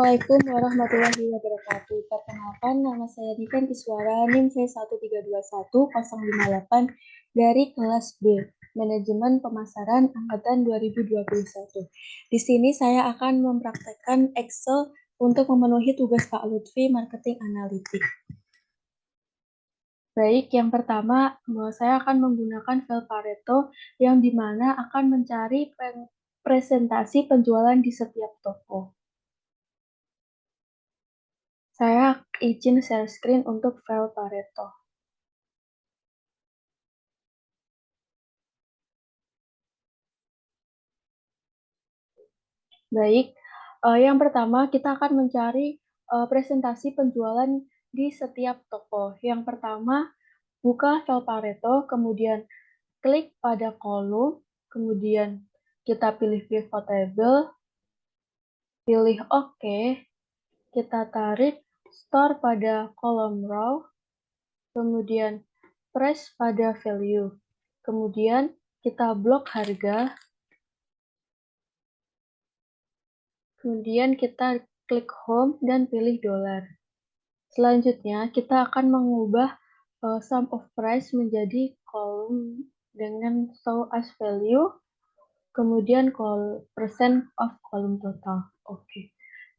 Assalamualaikum warahmatullahi wabarakatuh. Perkenalkan, nama saya Niken Iswara, NIM V1321-058 dari kelas B, Manajemen Pemasaran Angkatan 2021. Di sini saya akan mempraktekkan Excel untuk memenuhi tugas Pak Lutfi Marketing Analitik. Baik, yang pertama, saya akan menggunakan file Pareto yang dimana akan mencari presentasi penjualan di setiap toko. Saya izin share screen untuk file Pareto. Baik, yang pertama kita akan mencari presentasi penjualan di setiap toko. Yang pertama, buka file Pareto, kemudian klik pada kolom, kemudian kita pilih pivot table, pilih OK, kita tarik store pada kolom row, kemudian press pada value, kemudian kita blok harga, kemudian kita klik home dan pilih dolar. Selanjutnya kita akan mengubah sum of price menjadi kolom dengan show as value, kemudian percent of kolom total. Oke.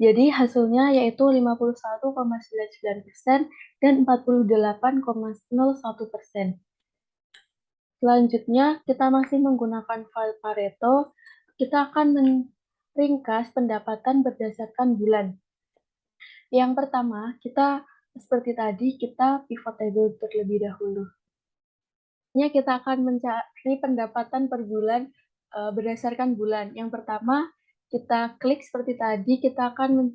Jadi hasilnya yaitu 51,99% dan 48,01%. Selanjutnya kita masih menggunakan file Pareto. Kita akan meringkas pendapatan berdasarkan bulan. Yang pertama, kita seperti tadi, kita pivot table terlebih dahulu. Kita akan mencari pendapatan per bulan berdasarkan bulan. Yang pertama, kita klik seperti tadi, kita akan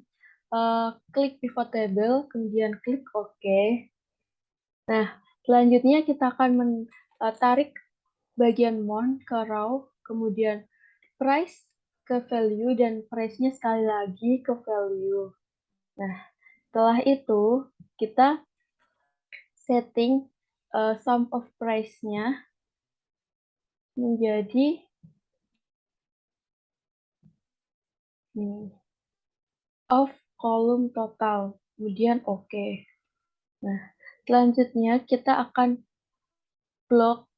klik pivot table, kemudian klik OK. Nah, selanjutnya kita akan tarik bagian month ke row, kemudian price ke value, dan price-nya sekali lagi ke value. Nah, setelah itu kita setting sum of price-nya menjadi of kolom total, kemudian OK. Nah, selanjutnya kita akan blok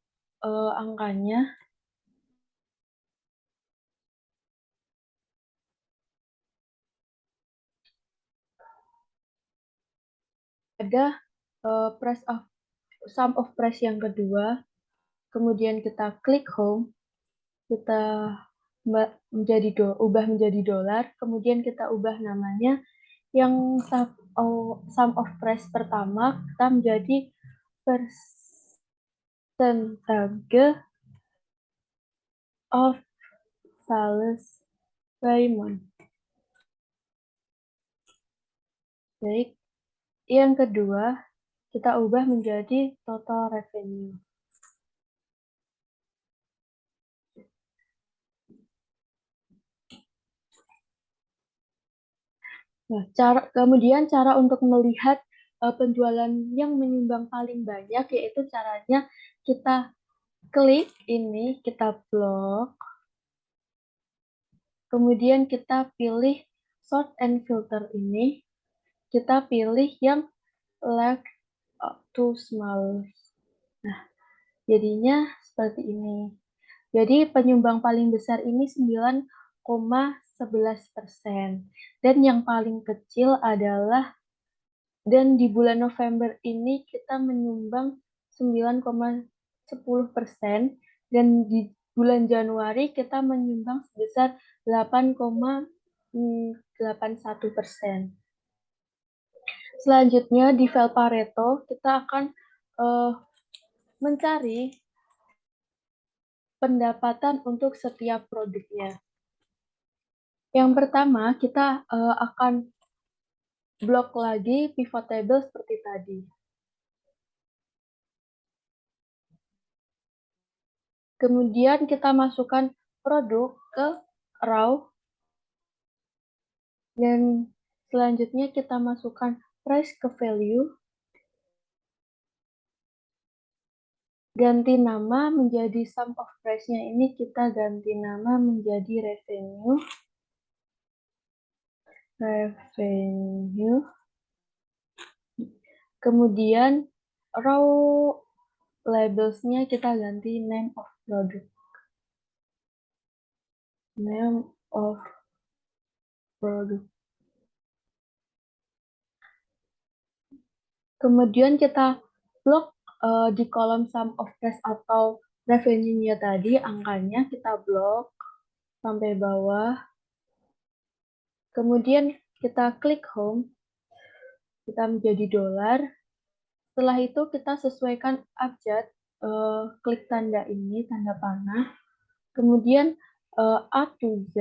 angkanya. Ada sum of price yang kedua, kemudian kita klik home, kita ubah menjadi dolar, kemudian kita ubah namanya. Yang sum of price pertama kita menjadi percentage of sales by month. Baik, yang kedua kita ubah menjadi total revenue. Nah, kemudian cara untuk melihat penjualan yang menyumbang paling banyak, yaitu caranya kita klik ini, kita blok, kemudian kita pilih sort and filter ini, kita pilih yang large to small. Nah, jadinya seperti ini. Jadi penyumbang paling besar ini 9,11%. Dan yang paling kecil adalah, dan di bulan November ini kita menyumbang 9,10%, dan di bulan Januari kita menyumbang sebesar 8,81%. Selanjutnya di file Pareto kita akan mencari pendapatan untuk setiap produknya. Yang pertama kita akan blok lagi pivot table seperti tadi. Kemudian kita masukkan produk ke row, dan selanjutnya kita masukkan price ke value, ganti nama menjadi sum of price-nya ini kita ganti nama menjadi revenue, revenue, kemudian row labelsnya kita ganti name of product. Name of product. Kemudian kita blok di kolom sum of price atau revenue-nya tadi, angkanya kita blok sampai bawah. Kemudian kita klik home, kita menjadi dolar. Setelah itu kita sesuaikan abjad, klik tanda ini, tanda panah. Kemudian A to Z,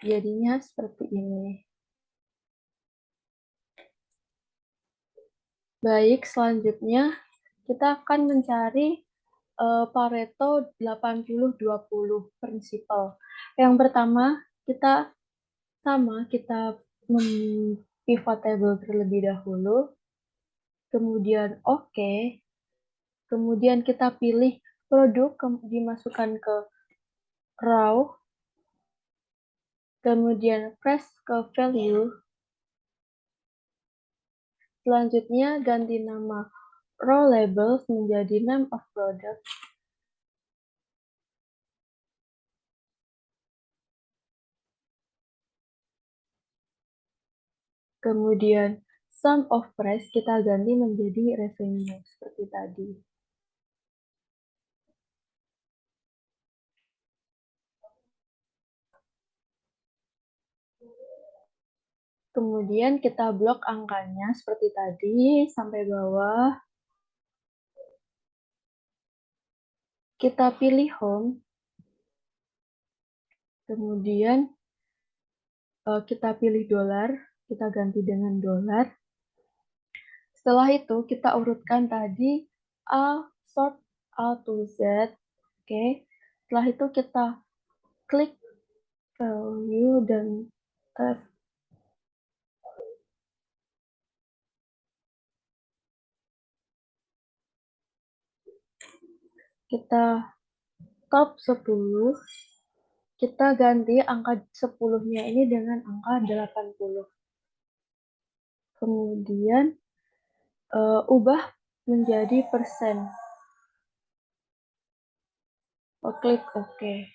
jadinya seperti ini. Baik, selanjutnya kita akan mencari Pareto 80-20 prinsipal. Yang pertama, kita pivot table terlebih dahulu, kemudian oke, kemudian kita pilih produk, dimasukkan ke row, kemudian press ke value, selanjutnya ganti nama row labels menjadi name of product, kemudian sum of price kita ganti menjadi revenue seperti tadi. Kemudian kita blok angkanya seperti tadi sampai bawah. Kita pilih home. Kemudian kita pilih dolar, kita ganti dengan dolar. Setelah itu kita urutkan tadi sort A to Z. Oke. Setelah itu kita klik value dan kita top 10. Kita ganti angka 10-nya ini dengan angka 80. Kemudian ubah menjadi persen. Klik OK.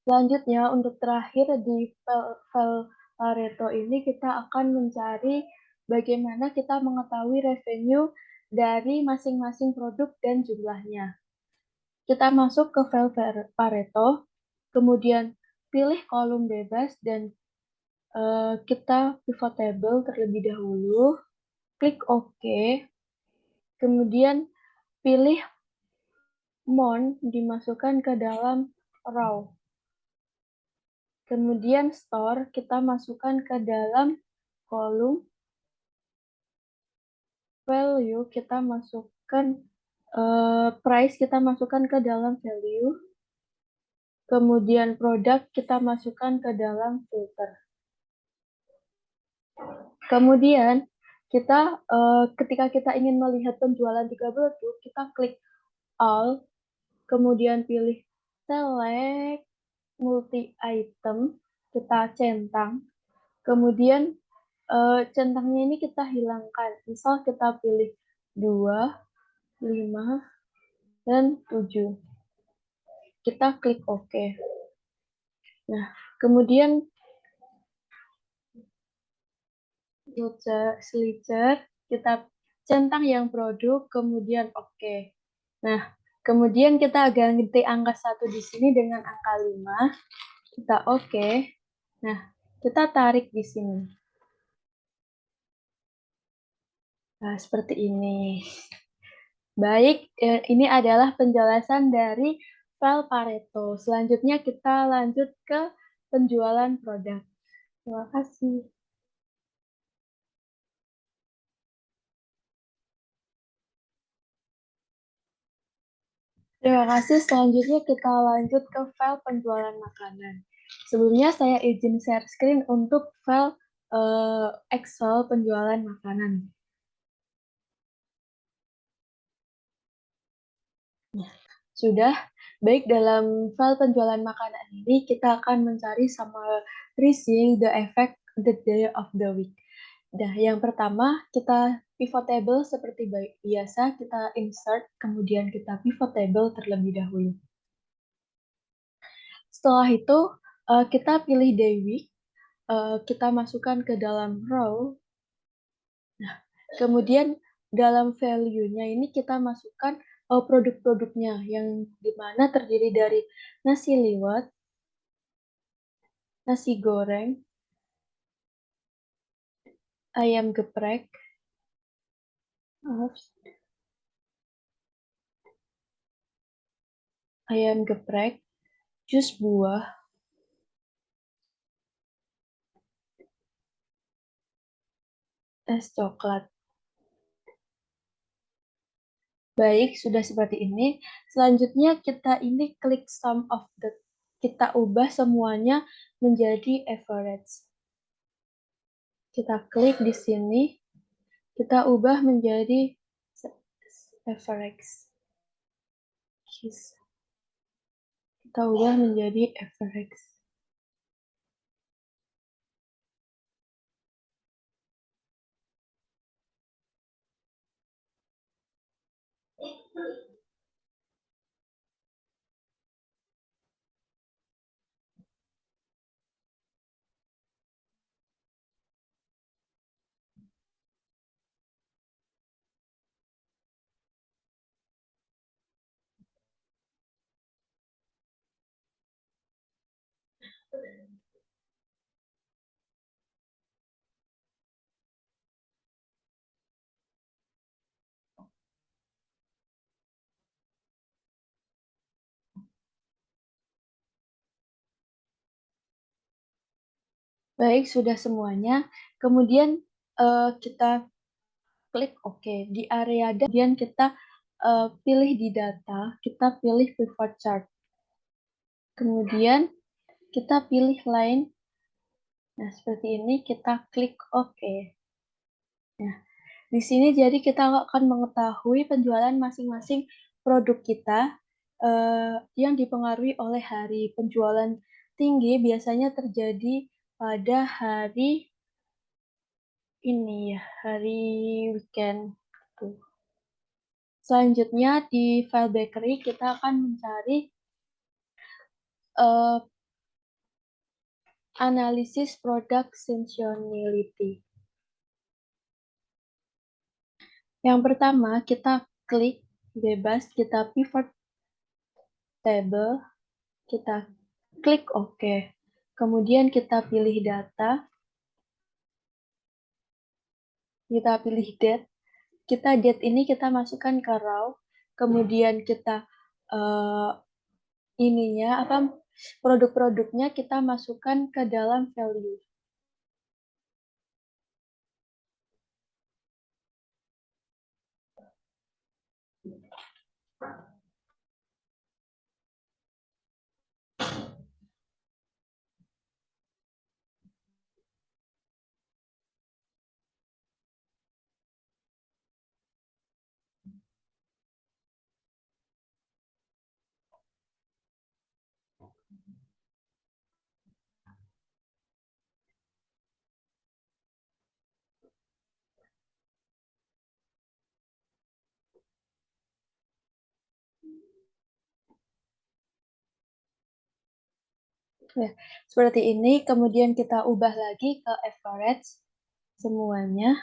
Selanjutnya, untuk terakhir di file Pareto ini kita akan mencari bagaimana kita mengetahui revenue dari masing-masing produk dan jumlahnya. Kita masuk ke file Pareto, kemudian pilih kolom bebas dan kita pivot table terlebih dahulu, klik OK, kemudian pilih Mon dimasukkan ke dalam row. Kemudian store kita masukkan ke dalam kolom. Value kita masukkan, price kita masukkan ke dalam value. Kemudian produk kita masukkan ke dalam filter. Kemudian kita ketika kita ingin melihat penjualan 3 produk, kita klik all, kemudian pilih select multi item, kita centang, kemudian centangnya ini kita hilangkan. Misal kita pilih 2, 5, dan 7. Kita klik OK. Nah, kemudian slicer, kita centang yang produk, kemudian OK. Nah, kemudian kita ganti angka 1 di sini dengan angka 5. Kita OK. Nah, kita tarik di sini. Nah, seperti ini. Baik, ini adalah penjelasan dari file Pareto. Selanjutnya kita lanjut ke penjualan produk. Terima kasih. Terima kasih. Selanjutnya kita lanjut ke file penjualan makanan. Sebelumnya saya izin share screen untuk file Excel penjualan makanan. Sudah, baik dalam file penjualan makanan ini kita akan mencari summarizing the effect the day of the week. Nah, yang pertama kita pivot table seperti biasa kita insert, kemudian kita pivot table terlebih dahulu. Setelah itu, kita pilih day week, kita masukkan ke dalam row. Nah, kemudian dalam value-nya ini kita masukkan, produk-produknya yang di mana terdiri dari nasi liwet, nasi goreng, ayam geprek, maaf, ayam geprek, jus buah, es coklat. Baik, sudah seperti ini. Selanjutnya kita ini klik sum of the, kita ubah semuanya menjadi average. Kita klik di sini, kita ubah menjadi average. Kita ubah menjadi average. Baik, sudah semuanya. Kemudian kita klik OK. Di area kemudian kita pilih di data, kita pilih pivot chart. Kemudian kita pilih line. Nah, seperti ini kita klik OK. Nah, di sini jadi kita akan mengetahui penjualan masing-masing produk kita yang dipengaruhi oleh hari. Penjualan tinggi biasanya terjadi pada hari ini ya, hari weekend. Tuh. Selanjutnya di file bakery kita akan mencari analisis product seasonality. Yang pertama kita klik bebas, kita pivot table, kita klik OK. Kemudian kita pilih data, kita pilih date. Date ini kita masukkan ke row, kemudian kita ininya apa produk-produknya kita masukkan ke dalam value. Ya, seperti ini, kemudian kita ubah lagi ke average semuanya.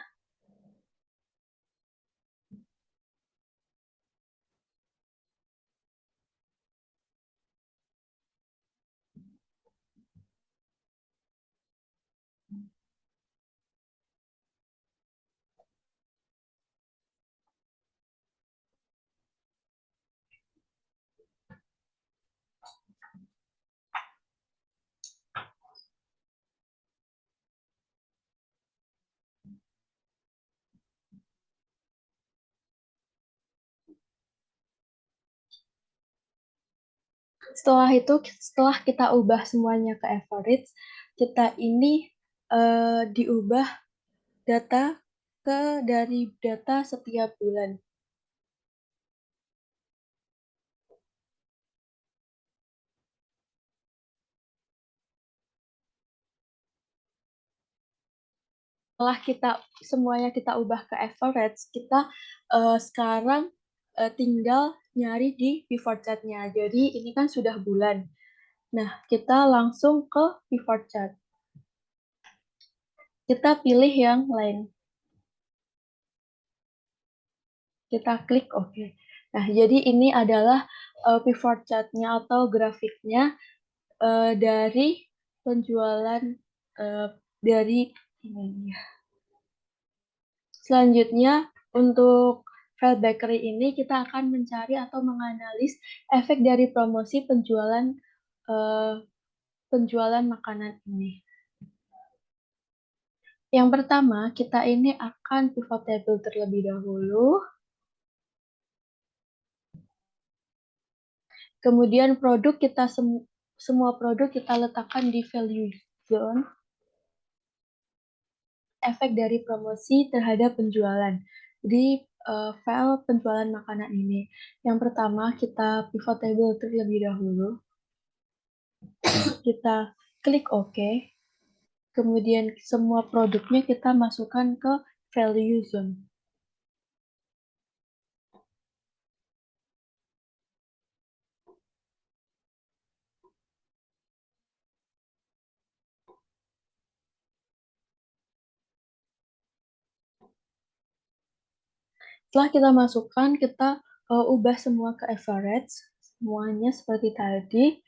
Setelah kita ubah semuanya ke average, kita ini diubah data dari data setiap bulan. Setelah semuanya kita ubah ke average, kita sekarang tinggal nyari di pivot chart-nya. Jadi ini kan sudah bulan. Nah, kita langsung ke pivot chart. Kita pilih yang lain. Kita klik OK. Nah, jadi ini adalah pivot chart-nya atau grafiknya dari penjualan uh, dari ini. Selanjutnya, untuk File Bakery ini kita akan mencari atau menganalisis efek dari promosi eh, penjualan makanan ini. Yang pertama, kita ini akan pivot table terlebih dahulu. Kemudian semua produk kita letakkan di value zone. Efek dari promosi terhadap penjualan di file penjualan makanan ini. Yang pertama, kita pivot table terlebih dahulu. Kita klik OK. Kemudian semua produknya kita masukkan ke value zone. Setelah kita masukkan, kita ubah semua ke average. Semuanya seperti tadi.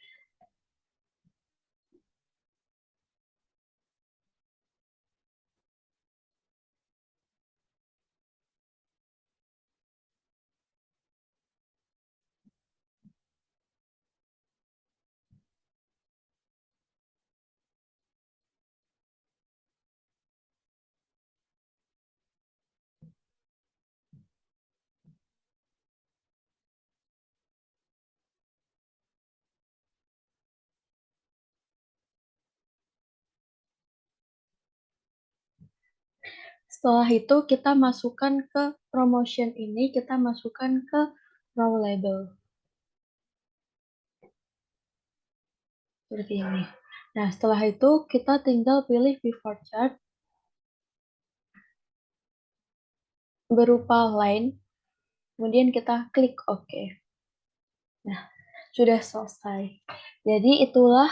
Setelah itu kita masukkan ke promotion ini, kita masukkan ke row label. Seperti ini. Nah, setelah itu kita tinggal pilih pivot chart berupa line, kemudian kita klik OK. Nah, sudah selesai. Jadi itulah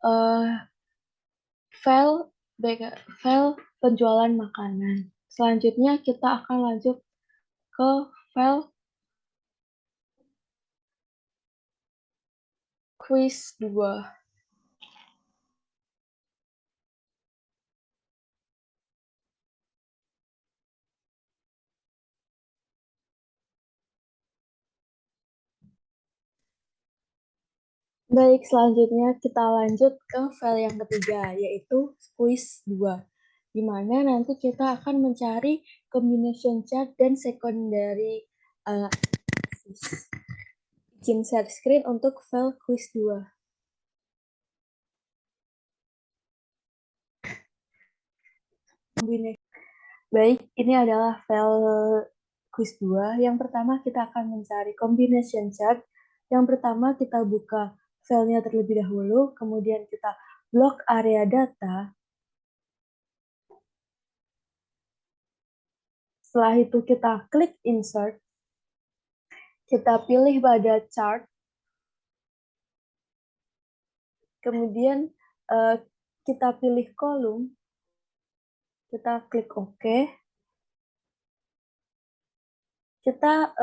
uh, file file penjualan makanan. Selanjutnya kita akan lanjut ke file quiz 2. Baik, selanjutnya kita lanjut ke file yang ketiga, yaitu quiz 2. Di mana nanti kita akan mencari combination chart dan secondary analysis. Izin share screen untuk file quiz 2. Baik, ini adalah file quiz 2. Yang pertama kita akan mencari combination chart. Yang pertama kita buka filenya terlebih dahulu, kemudian kita blok area data. Setelah itu kita klik insert. Kita pilih pada chart. Kemudian kita pilih kolom. Kita klik OK. Kita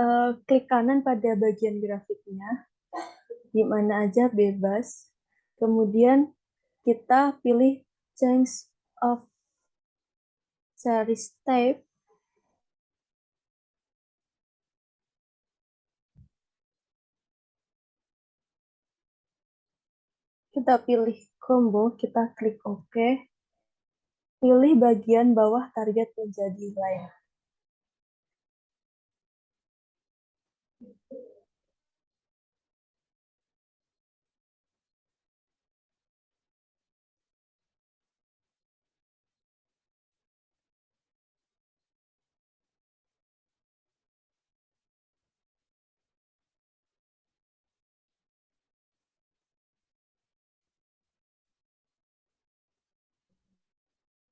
klik kanan pada bagian grafiknya. Di mana aja bebas. Kemudian kita pilih change of series type. Kita pilih combo, kita klik OK. Pilih bagian bawah target menjadi line.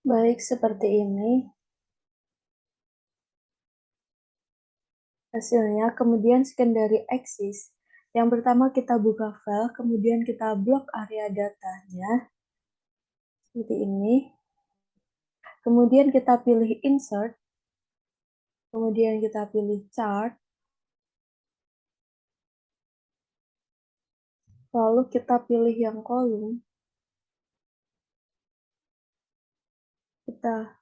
Baik, seperti ini hasilnya. Kemudian secondary access. Yang pertama kita buka file, kemudian kita blok area datanya, seperti ini. Kemudian kita pilih insert, kemudian kita pilih chart, lalu kita pilih yang kolom, kita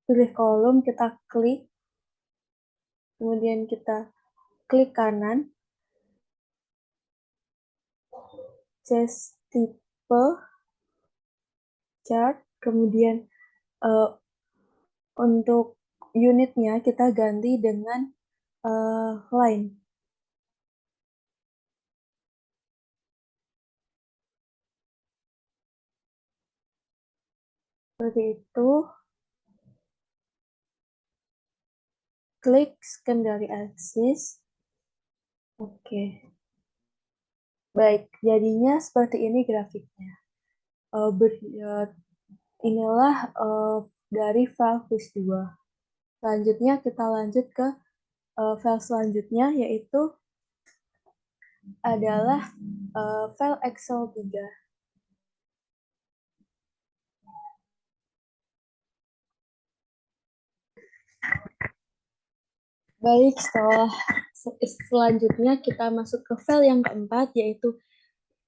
pilih kolom, kita klik, kemudian kita klik kanan, change type, chart, kemudian uh, untuk unitnya kita ganti dengan line. Seperti itu, klik secondary axis. Oke, baik, jadinya seperti ini grafiknya. Inilah dari file FIS2. Selanjutnya kita lanjut ke file selanjutnya, yaitu adalah file Excel 3. Baik, selanjutnya kita masuk ke file yang keempat, yaitu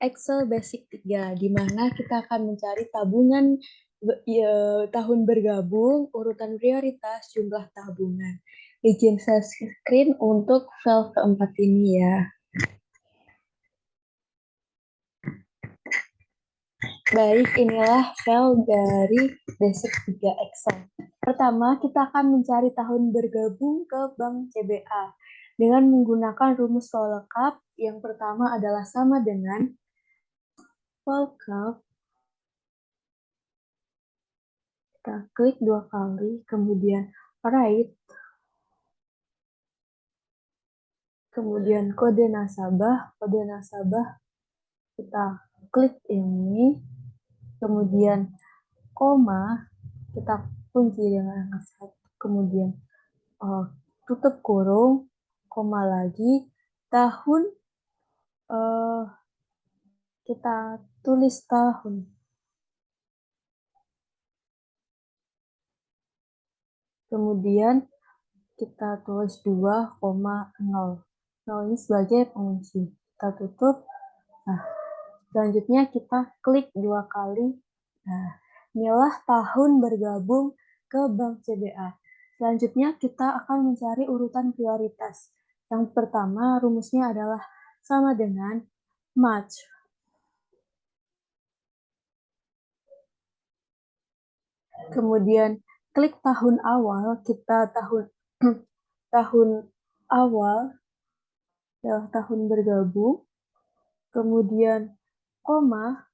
Excel Basic 3, di mana kita akan mencari tabungan tahun bergabung, urutan prioritas, jumlah tabungan. Izin share screen untuk file keempat ini ya. Baik, inilah file dari Basic 3 Excel. Pertama, kita akan mencari tahun bergabung ke Bank CBA dengan menggunakan rumus VLOOKUP. Yang pertama adalah sama dengan VLOOKUP. Kita klik 2 kali, kemudian write, kemudian kode nasabah kita klik ini, kemudian koma, kita kunci dengan angka 1, kemudian tutup kurung, koma lagi, tahun, kita tulis tahun. Kemudian kita tulis 2,0. 0 ini sebagai pengunci. Kita tutup. Nah, selanjutnya kita klik 2 kali. Nah, inilah tahun bergabung ke Bank CBA. Selanjutnya kita akan mencari urutan prioritas. Yang pertama rumusnya adalah sama dengan March. Kemudian klik tahun awal, kita tahun awal adalah tahun bergabung. Kemudian koma,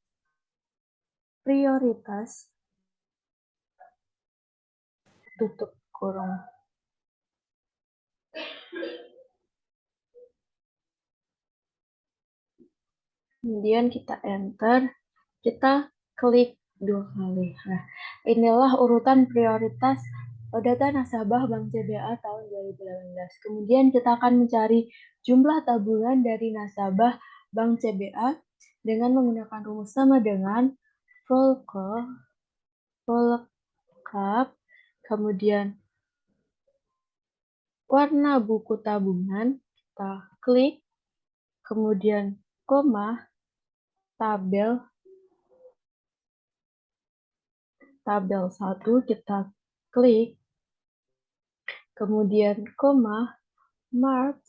prioritas, tutup kurung. Kemudian kita enter, kita klik 2 kali. Nah, inilah urutan prioritas data nasabah Bank CBA tahun 2018. Kemudian kita akan mencari jumlah tabungan dari nasabah Bank CBA dengan menggunakan rumus sama dengan VLOOKUP, kemudian warna buku tabungan, kita klik, kemudian koma, tabel 1 kita klik, kemudian koma, March,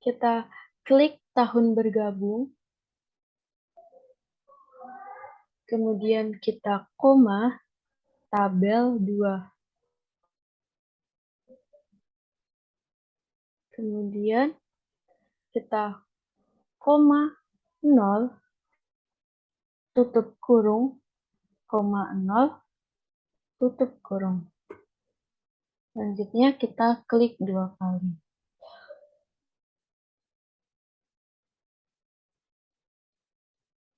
kita klik tahun bergabung, kemudian kita koma, tabel 2. Kemudian kita koma 0, tutup kurung, koma 0, tutup kurung. Selanjutnya kita klik 2 kali.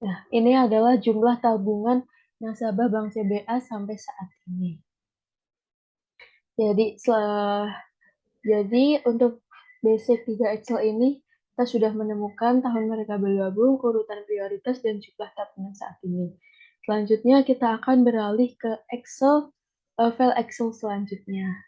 Nah, ini adalah jumlah tabungan nasabah Bank CBA sampai saat ini. Jadi, untuk basic 3 Excel ini, kita sudah menemukan tahun mereka bergabung, urutan prioritas, dan jumlah tabungan saat ini. Selanjutnya, kita akan beralih ke file Excel selanjutnya.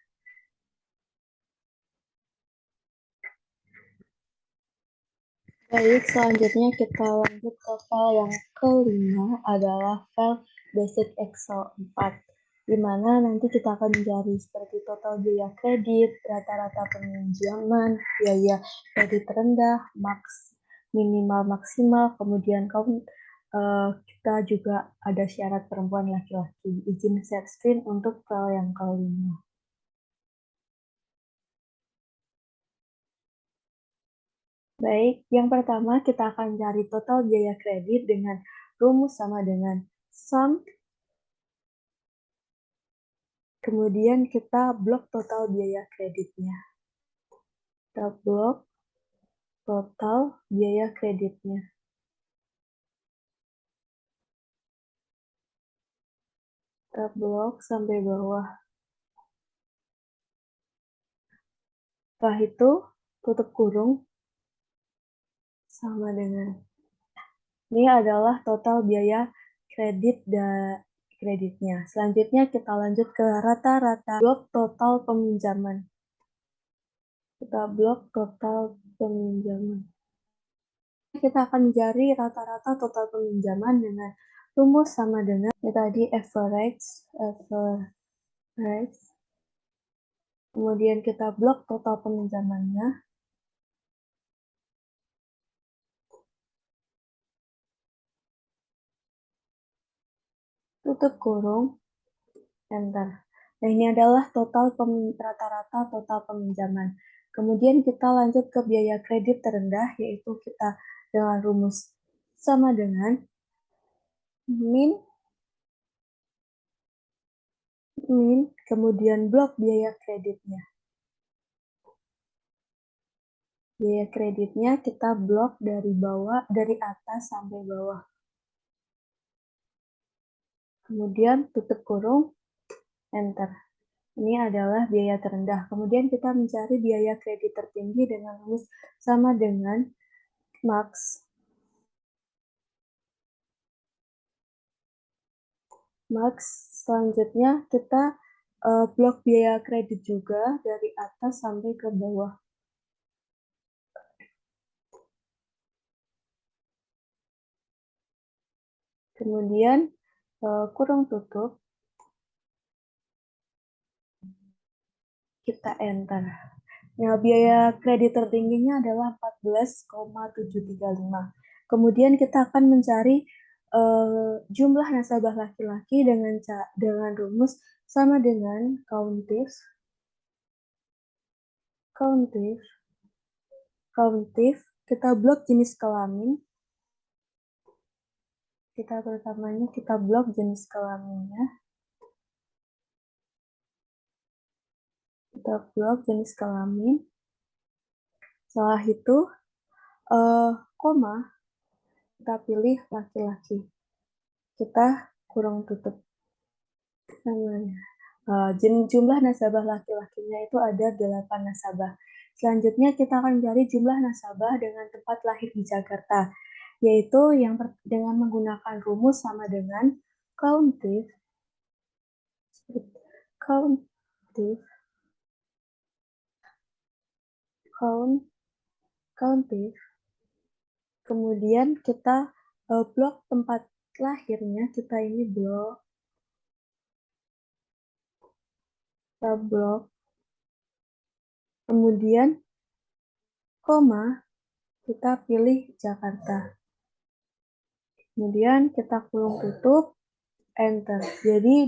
Baik, selanjutnya kita lanjut ke file yang kelima adalah file basic Excel 4, di mana nanti kita akan mencari seperti total biaya kredit, rata-rata peminjaman, biaya kredit rendah, minimal maksimal, kemudian kita juga ada syarat perempuan laki-laki. Izin share screen untuk file yang kelima. Baik, yang pertama kita akan cari total biaya kredit dengan rumus sama dengan sum, kemudian kita blok total biaya kreditnya. Kita blok total biaya kreditnya. Kita blok sampai bawah. Setelah itu, tutup kurung sama dengan ini adalah total biaya kreditnya. Selanjutnya kita lanjut ke rata-rata blok total peminjaman. Kita blok total peminjaman. Kita akan mencari rata-rata total peminjaman dengan rumus sama dengan tadi average. Kemudian kita blok total peminjamannya. Tutup kurung, enter. Nah, ini adalah rata-rata total peminjaman. Kemudian kita lanjut ke biaya kredit terendah, yaitu kita dengan rumus sama dengan min, kemudian blok biaya kreditnya. Biaya kreditnya kita blok dari atas sampai bawah. Kemudian tutup kurung, enter. Ini adalah biaya terendah. Kemudian kita mencari biaya kredit tertinggi dengan rumus sama dengan max. Selanjutnya kita blok biaya kredit juga dari atas sampai ke bawah. Kemudian kurung tutup, kita enter. Nah, biaya kredit tertingginya adalah 14,735. Kemudian kita akan mencari jumlah nasabah laki-laki dengan rumus sama dengan countif. Kita blok jenis kelamin. Kita blok jenis kelaminnya. Kita blok jenis kelamin. Setelah itu, koma, kita pilih laki-laki. Kita kurung tutup. Jumlah nasabah laki-lakinya itu ada 8 nasabah. Selanjutnya kita akan mencari jumlah nasabah dengan tempat lahir di Jakarta, yaitu dengan menggunakan rumus sama dengan countif. Kemudian kita blok tempat lahirnya, kita blok, kemudian koma, kita pilih Jakarta. Kemudian kita kurung tutup, enter. Jadi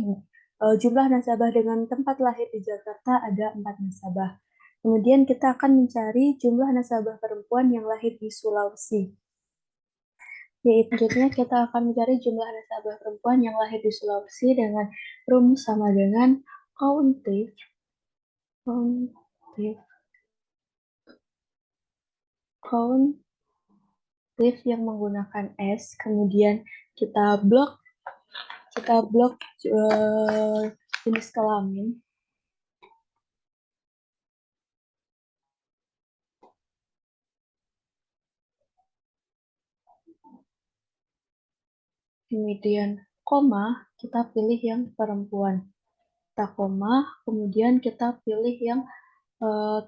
jumlah nasabah dengan tempat lahir di Jakarta ada 4 nasabah. Kemudian kita akan mencari jumlah nasabah perempuan yang lahir di Sulawesi. Yaitu selanjutnya kita akan mencari jumlah nasabah perempuan yang lahir di Sulawesi dengan rumus sama dengan countif. lift yang menggunakan S, kemudian kita blok jenis kelamin, kemudian koma, kita pilih yang perempuan. Kita koma, kemudian kita pilih yang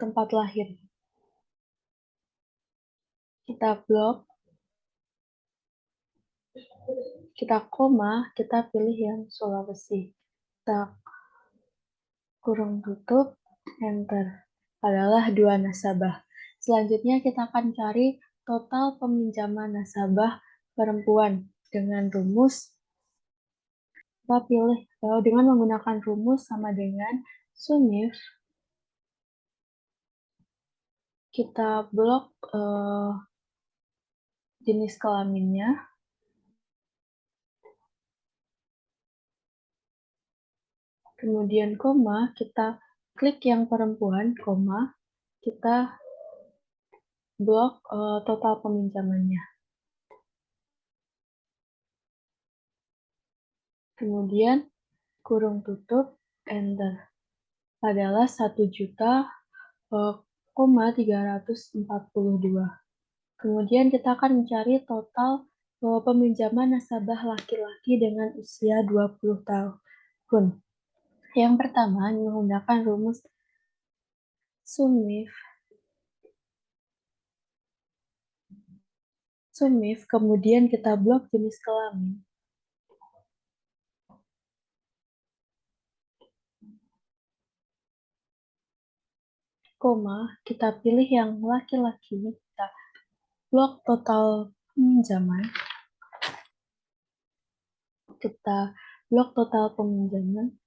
tempat lahir. Kita blok, kita koma, kita pilih yang Sulawesi. Kita kurung tutup, enter. Adalah 2 nasabah. Selanjutnya kita akan cari total peminjaman nasabah perempuan dengan rumus kita pilih dengan menggunakan rumus sama dengan SUMIF. Kita blok jenis kelaminnya, kemudian koma, kita klik yang perempuan, koma, kita blok total peminjamannya. Kemudian kurung tutup, enter. Adalah 1.342.000. Kemudian kita akan mencari total peminjaman nasabah laki-laki dengan usia 20 tahun. Yang pertama menggunakan rumus SUMIF. Kemudian kita blok jenis kelamin. Koma, kita pilih yang laki-laki, kita blok total peminjaman. Kita blok total peminjaman.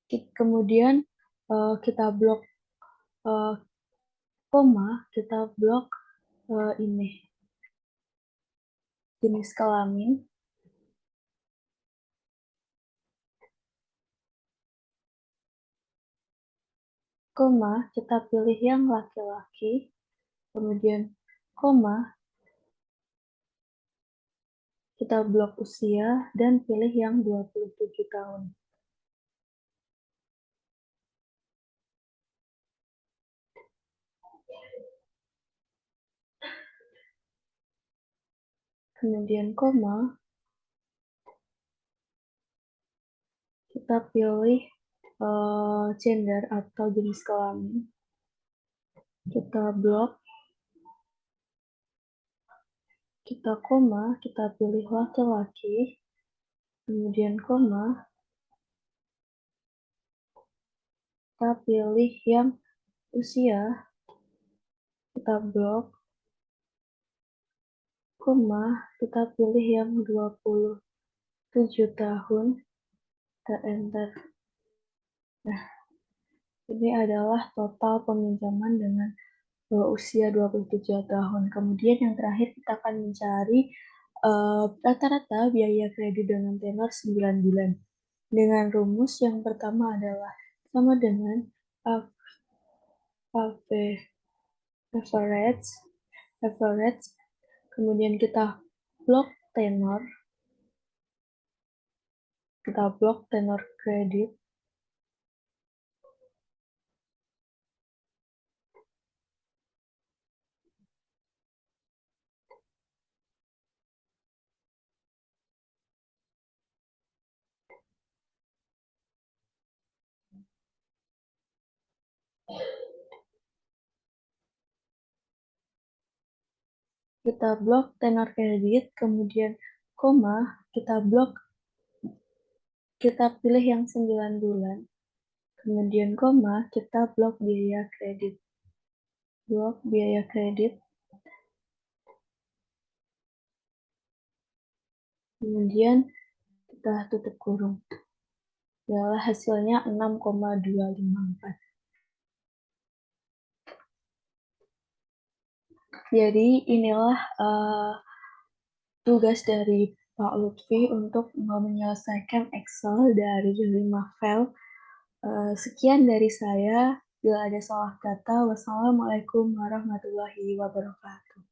Kemudian kita blok koma, kita blok ini jenis kelamin. Koma, kita pilih yang laki-laki, kemudian koma, kita blok usia dan pilih yang 27 tahun. Kemudian koma, kita pilih gender atau jenis kelamin. Kita blok, kita koma, kita pilih laki-laki, kemudian koma, kita pilih yang usia, kita blok, koma, kita pilih yang 27 tahun, kita enter. Nah, ini adalah total peminjaman dengan usia 27 tahun. Kemudian yang terakhir kita akan mencari rata-rata biaya kredit dengan tenor 9 bulan. Dengan rumus yang pertama adalah sama dengan average, kemudian kita blok tenor, kredit, kita blok tenor kredit, kemudian koma, kita pilih yang 9 bulan, kemudian koma, kita blok biaya kredit, kemudian kita tutup kurung. Adalah hasilnya 6,254. Jadi inilah tugas dari Pak Lutfi untuk menyelesaikan Excel dari 5 file. Sekian dari saya. Bila ada salah kata, wassalamualaikum warahmatullahi wabarakatuh.